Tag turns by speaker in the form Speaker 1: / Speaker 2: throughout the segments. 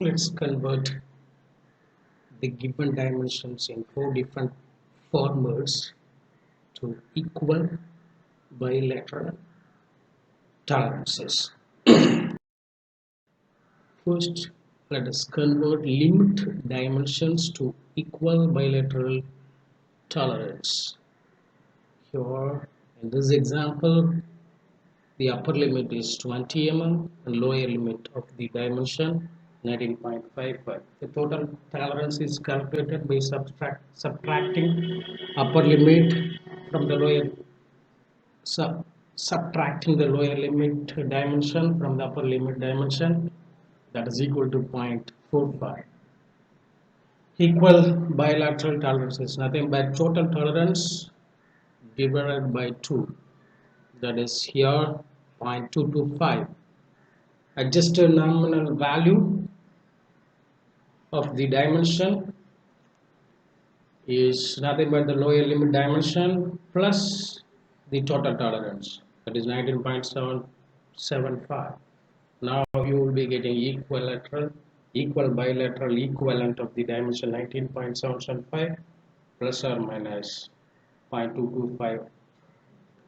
Speaker 1: Let's convert the given dimensions in four different formats to equal bilateral tolerances. First, let us convert limit dimensions to equal bilateral tolerance. Here, in this example, the upper limit is 20 mm and lower limit of the dimension 19.55. The total tolerance is calculated by subtracting upper limit from the lower subtracting the lower limit dimension from the upper limit dimension, that is equal to 0.45. Equal bilateral tolerance is nothing but total tolerance divided by 2, that is here 0.225. Adjusted nominal value of the dimension is nothing but the lower limit dimension plus the total tolerance, that is 19.775. Now you will be getting equal bilateral equivalent of the dimension 19.775 plus or minus 0.225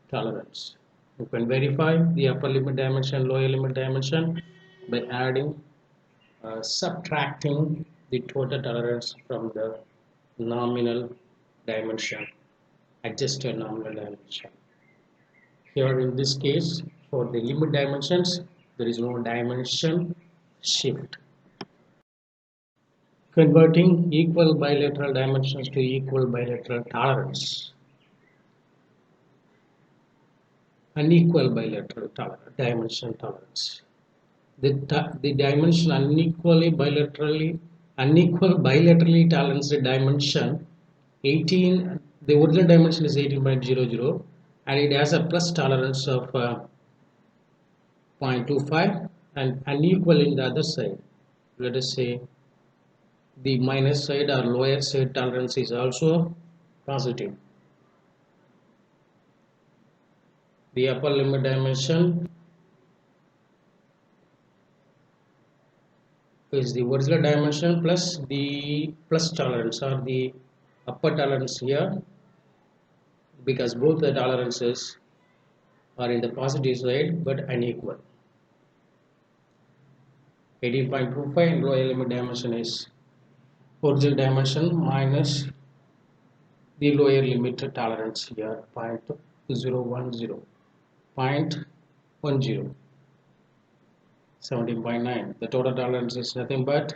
Speaker 1: tolerance. You can verify the upper limit dimension, lower limit dimension by subtracting the total tolerance from the nominal dimension, adjusted nominal dimension. Here in this case, for the limit dimensions, there is no dimension shift. Converting equal bilateral dimensions to equal bilateral tolerance. Unequal bilateral dimension tolerance. The dimension unequal bilaterally toleranced dimension 18, the original dimension is 18.00 and it has a plus tolerance of 0.25 and unequal in the other side. Let us say the minus side or lower side tolerance is also positive. The upper limit dimension is the original dimension plus the plus tolerance or the upper tolerance here, because both the tolerances are in the positive side but unequal. 18.25 and lower limit dimension is original dimension minus the lower limit tolerance here 0.010, 0.10, 17.9. The total tolerance is nothing but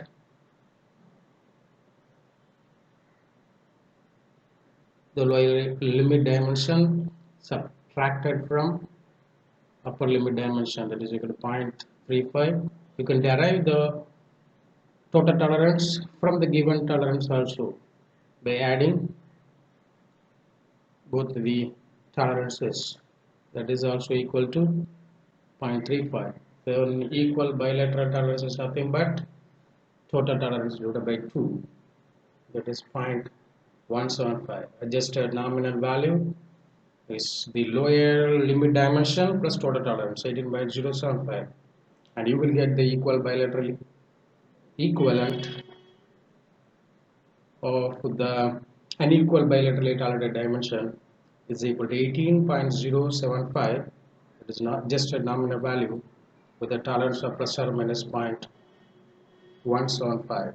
Speaker 1: the lower limit dimension subtracted from upper limit dimension, that is equal to 0.35. You can derive the total tolerance from the given tolerance also by adding both the tolerances, that is also equal to 0.35. The equal bilateral tolerance is nothing but total tolerance divided by 2, that is 0.175. Adjusted nominal value is the lower limit dimension plus total tolerance 18.075, and you will get the equal bilateral equivalent of the unequal bilaterally tolerated dimension is equal to 18.075. It is not just a nominal value with a tolerance of plus or minus 0.175.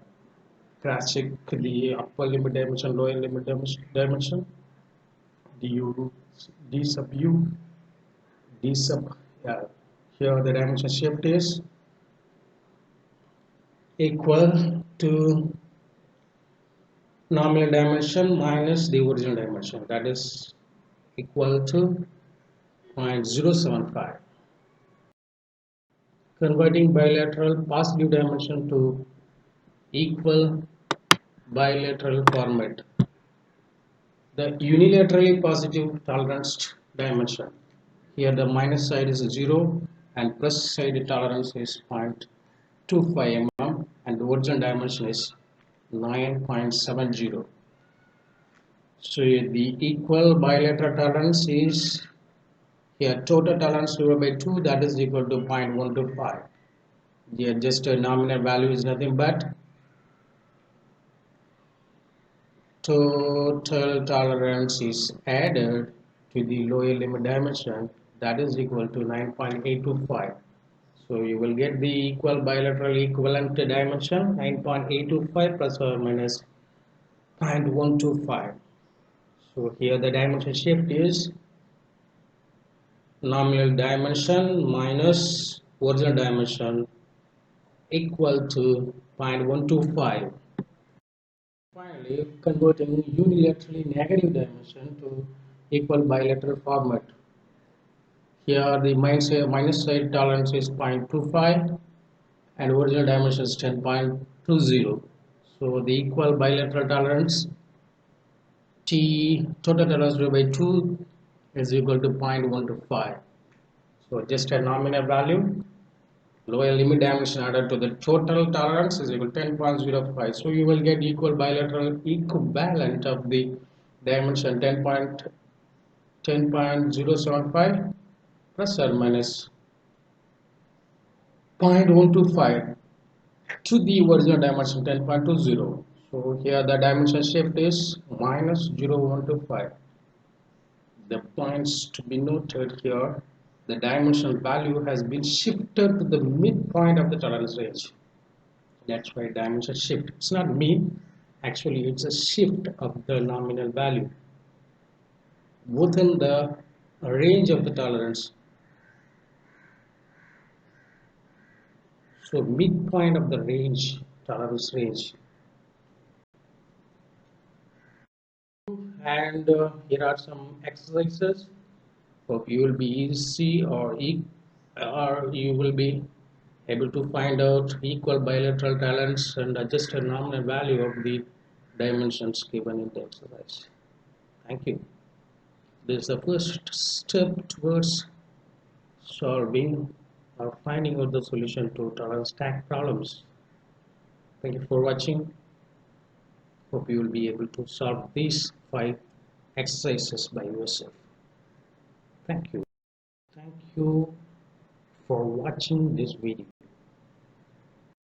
Speaker 1: Cross check the upper limit dimension, lower limit dimension, d sub u, d sub, yeah, here the dimension shift is equal to nominal dimension minus the original dimension, that is equal to 0.075. Converting bilateral positive dimension to equal bilateral format. The unilaterally positive tolerance dimension. Here the minus side is 0 and plus side tolerance is 0.25 mm and the original dimension is 9.70. So the equal bilateral tolerance is here total tolerance divided by 2, that is equal to 0.125. The adjusted nominal value is nothing but total tolerance is added to the lower limit dimension, that is equal to 9.825. So you will get the equal bilateral equivalent dimension 9.825 plus or minus 0.125. So here the dimension shift is nominal dimension minus original dimension equal to 0.125. Finally, converting unilaterally negative dimension to equal bilateral format. Here the minus side tolerance is 0.25 and original dimension is 10.20. So the equal bilateral tolerance T total tolerance by 2 is equal to 0.125. So just a nominal value, lower limit dimension added to the total tolerance is equal to 10.05. So you will get equal bilateral equivalent of the dimension 10.075 plus or minus 0.125 to the original dimension 10.20. So here the dimension shift is minus 0.125. The points to be noted here, the dimensional value has been shifted to the midpoint of the tolerance range. That's why dimension shift. It's not mean, actually it's a shift of the nominal value within the range of the tolerance. So midpoint of the range, tolerance range. And here are some exercises. Hope you will be easy or you will be able to find out equal bilateral tolerance and adjust a nominal value of the dimensions given in the exercise. Thank you. This is the first step towards solving or finding out the solution to tolerance stack problems. Thank you for watching. Hope you will be able to solve these 5 exercises by yourself. Thank you. Thank you for watching this video.